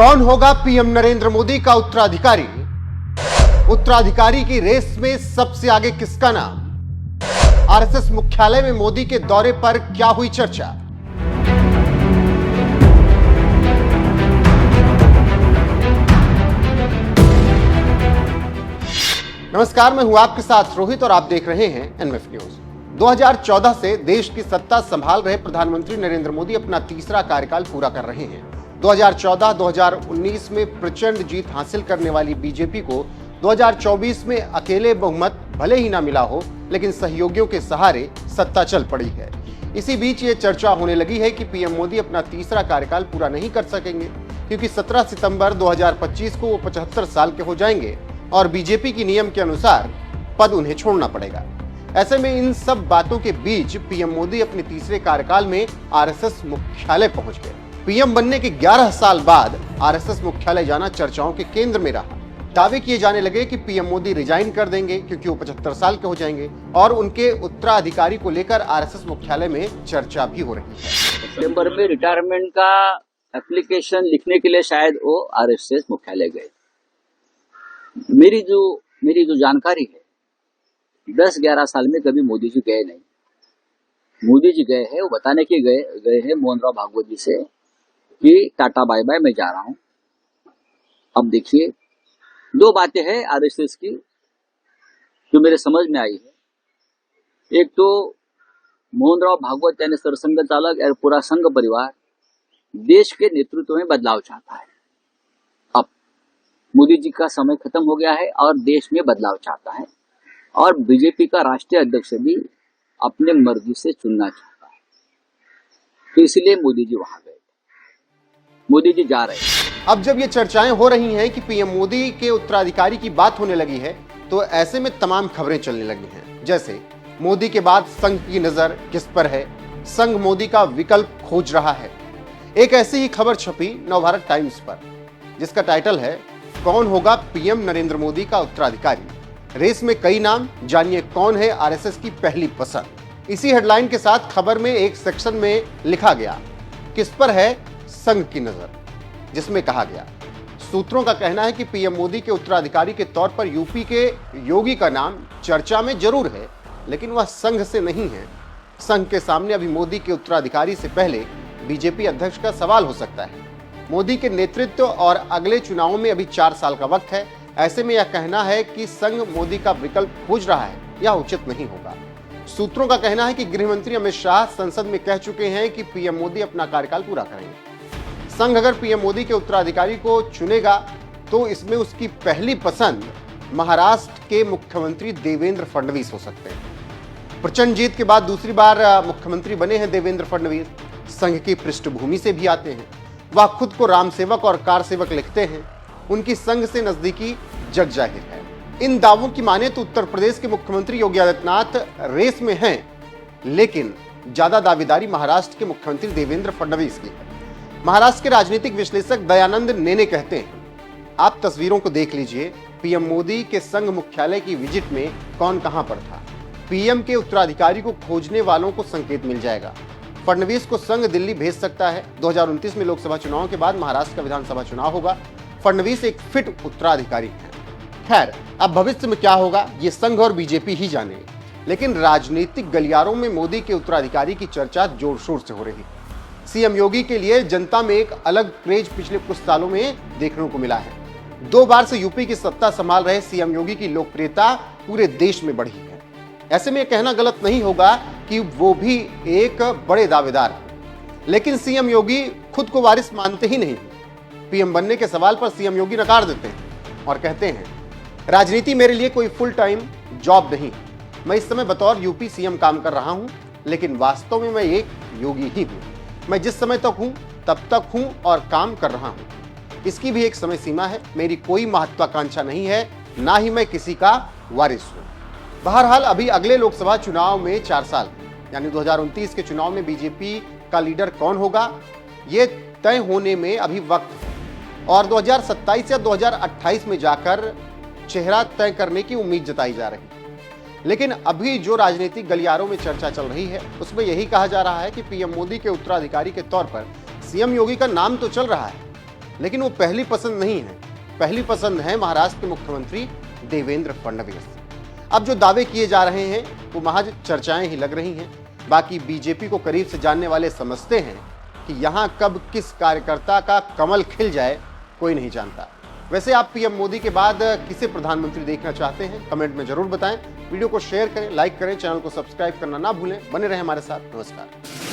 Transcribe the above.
कौन होगा पीएम नरेंद्र मोदी का उत्तराधिकारी? उत्तराधिकारी की रेस में सबसे आगे किसका नाम? आरएसएस मुख्यालय में मोदी के दौरे पर क्या हुई चर्चा? नमस्कार, मैं हूं आपके साथ रोहित और आप देख रहे हैं एनएफ न्यूज। 2014 से देश की सत्ता संभाल रहे प्रधानमंत्री नरेंद्र मोदी अपना तीसरा कार्यकाल पूरा कर रहे हैं। 2014-2019 में प्रचंड जीत हासिल करने वाली बीजेपी को 2024 में अकेले बहुमत भले ही ना मिला हो, लेकिन सहयोगियों के सहारे सत्ता चल पड़ी है। इसी बीच ये चर्चा होने लगी है कि पीएम मोदी अपना तीसरा कार्यकाल पूरा नहीं कर सकेंगे, क्योंकि 17 सितंबर 2025 को वो 75 साल के हो जाएंगे और बीजेपी की नियम के अनुसार पद उन्हें छोड़ना पड़ेगा। ऐसे में इन सब बातों के बीच पीएम मोदी अपने तीसरे कार्यकाल में आरएसएस मुख्यालय पहुंच गए। पीएम बनने के 11 साल बाद आरएसएस मुख्यालय जाना चर्चाओं के केंद्र में रहा। दावे किए जाने लगे कि पीएम मोदी रिजाइन कर देंगे क्योंकि वो 75 साल के हो जाएंगे, और उनके उत्तराधिकारी को लेकर आरएसएस मुख्यालय में चर्चा भी हो रही है। सितंबर में रिटायरमेंट का एप्लीकेशन लिखने के लिए शायद वो आरएसएस मुख्यालय गए। मेरी जो जानकारी है, 10-11 साल में कभी मोदी जी गए नहीं। मोदी जी गए हैं, वो बताने के गए हैं मोहन राव भागवत जी से कि टाटा बाय बाय, मैं जा रहा हूं। अब देखिए, दो बातें हैं आरएसएस की जो मेरे समझ में आई है। एक तो मोहन राव भागवत यानी सरसंघ चालक और पूरा संघ परिवार देश के नेतृत्व में बदलाव चाहता है। अब मोदी जी का समय खत्म हो गया है और देश में बदलाव चाहता है, और बीजेपी का राष्ट्रीय अध्यक्ष भी अपने मर्जी से चुनना चाहता है, तो इसलिए मोदी जी वहां गए। मोदी जी जा रहे हैं। अब जब ये चर्चाएं हो रही हैं कि पीएम मोदी के उत्तराधिकारी की बात होने लगी है, तो ऐसे में तमाम खबरें चलने लगी हैं। जैसे मोदी के बाद संघ की नजर किस पर है, संघ मोदी का विकल्प खोज रहा है। एक ऐसी ही खबर छपी नवभारत टाइम्स पर, जिसका टाइटल है कौन होगा पीएम नरेंद्र मोदी का उत्तराधिकारी। रेस में कई नाम, जानिए कौन है आरएसएस की पहली पसंद। इसी हेडलाइन के साथ खबर में एक सेक्शन में लिखा गया किस पर है संघ की नजर, जिसमें कहा गया सूत्रों का कहना है कि पीएम मोदी के उत्तराधिकारी के तौर पर यूपी के योगी का नाम चर्चा में जरूर है, लेकिन वह संघ से नहीं है। संघ के सामने अभी मोदी के उत्तराधिकारी से पहले बीजेपी अध्यक्ष का सवाल हो सकता है। मोदी के नेतृत्व और अगले चुनावों में अभी 4 साल का वक्त है। ऐसे में यह कहना है कि संघ मोदी का विकल्प खोज रहा है, यह उचित नहीं होगा। सूत्रों का कहना है कि गृह मंत्री अमित शाह संसद में कह चुके हैं कि पीएम मोदी अपना कार्यकाल पूरा करेंगे। संघ अगर पीएम मोदी के उत्तराधिकारी को चुनेगा तो इसमें उसकी पहली पसंद महाराष्ट्र के मुख्यमंत्री देवेंद्र फडणवीस हो सकते हैं। प्रचंड जीत के बाद दूसरी बार मुख्यमंत्री बने हैं देवेंद्र फडणवीस। संघ की पृष्ठभूमि से भी आते हैं। वह खुद को राम सेवक और कार सेवक लिखते हैं। उनकी संघ से नजदीकी जग जाहिर है। इन दावों की माने तो उत्तर प्रदेश के मुख्यमंत्री योगी आदित्यनाथ रेस में हैं, लेकिन ज्यादा दावेदारी महाराष्ट्र के मुख्यमंत्री देवेंद्र फडणवीस की है। महाराष्ट्र के राजनीतिक विश्लेषक दयानंद नेने कहते हैं, आप तस्वीरों को देख लीजिए, पीएम मोदी के संघ मुख्यालय की विजिट में कौन कहां पर था। पीएम के उत्तराधिकारी को खोजने वालों को संकेत मिल जाएगा। फडणवीस को संघ दिल्ली भेज सकता है। 2029 में लोकसभा चुनाव के बाद महाराष्ट्र का विधानसभा चुनाव होगा। फडणवीस एक फिट उत्तराधिकारी है। खैर, अब भविष्य में क्या होगा ये संघ और बीजेपी ही जाने, लेकिन राजनीतिक गलियारों में मोदी के उत्तराधिकारी की चर्चा जोर शोर से हो रही है। सीएम योगी के लिए जनता में एक अलग क्रेज पिछले कुछ सालों में देखने को मिला है। 2 बार से यूपी की सत्ता संभाल रहे सीएम योगी की लोकप्रियता पूरे देश में बढ़ी है। ऐसे में यह कहना गलत नहीं होगा कि वो भी एक बड़े दावेदार हैं, लेकिन सीएम योगी खुद को वारिस मानते ही नहीं। पीएम बनने के सवाल पर सीएम योगी नकार देते हैं और कहते हैं, राजनीति मेरे लिए कोई फुल टाइम जॉब नहीं। मैं इस समय बतौर यूपी सीएम काम कर रहा हूं, लेकिन वास्तव में मैं एक योगी ही हूं। मैं जिस समय तक हूं तब तक हूं और काम कर रहा हूं। इसकी भी एक समय सीमा है। मेरी कोई महत्वाकांक्षा नहीं है, ना ही मैं किसी का वारिस हूं। बहरहाल अभी अगले लोकसभा चुनाव में 4 साल यानी 2029 के चुनाव में बीजेपी का लीडर कौन होगा, ये तय होने में अभी वक्त है, और 2027 या 2028 में जाकर चेहरा तय करने की उम्मीद जताई जा रही है। लेकिन अभी जो राजनीतिक गलियारों में चर्चा चल रही है, उसमें यही कहा जा रहा है कि पीएम मोदी के उत्तराधिकारी के तौर पर सीएम योगी का नाम तो चल रहा है, लेकिन वो पहली पसंद नहीं है। पहली पसंद है महाराष्ट्र के मुख्यमंत्री देवेंद्र फडणवीस। अब जो दावे किए जा रहे हैं वो महज चर्चाएं ही लग रही हैं। बाकी बीजेपी को करीब से जानने वाले समझते हैं कि यहां कब किस कार्यकर्ता का कमल खिल जाए कोई नहीं जानता। वैसे आप पीएम मोदी के बाद किसे प्रधानमंत्री देखना चाहते हैं, कमेंट में जरूर बताएं। वीडियो को शेयर करें, लाइक करें, चैनल को सब्सक्राइब करना ना भूलें। बने रहें हमारे साथ। नमस्कार।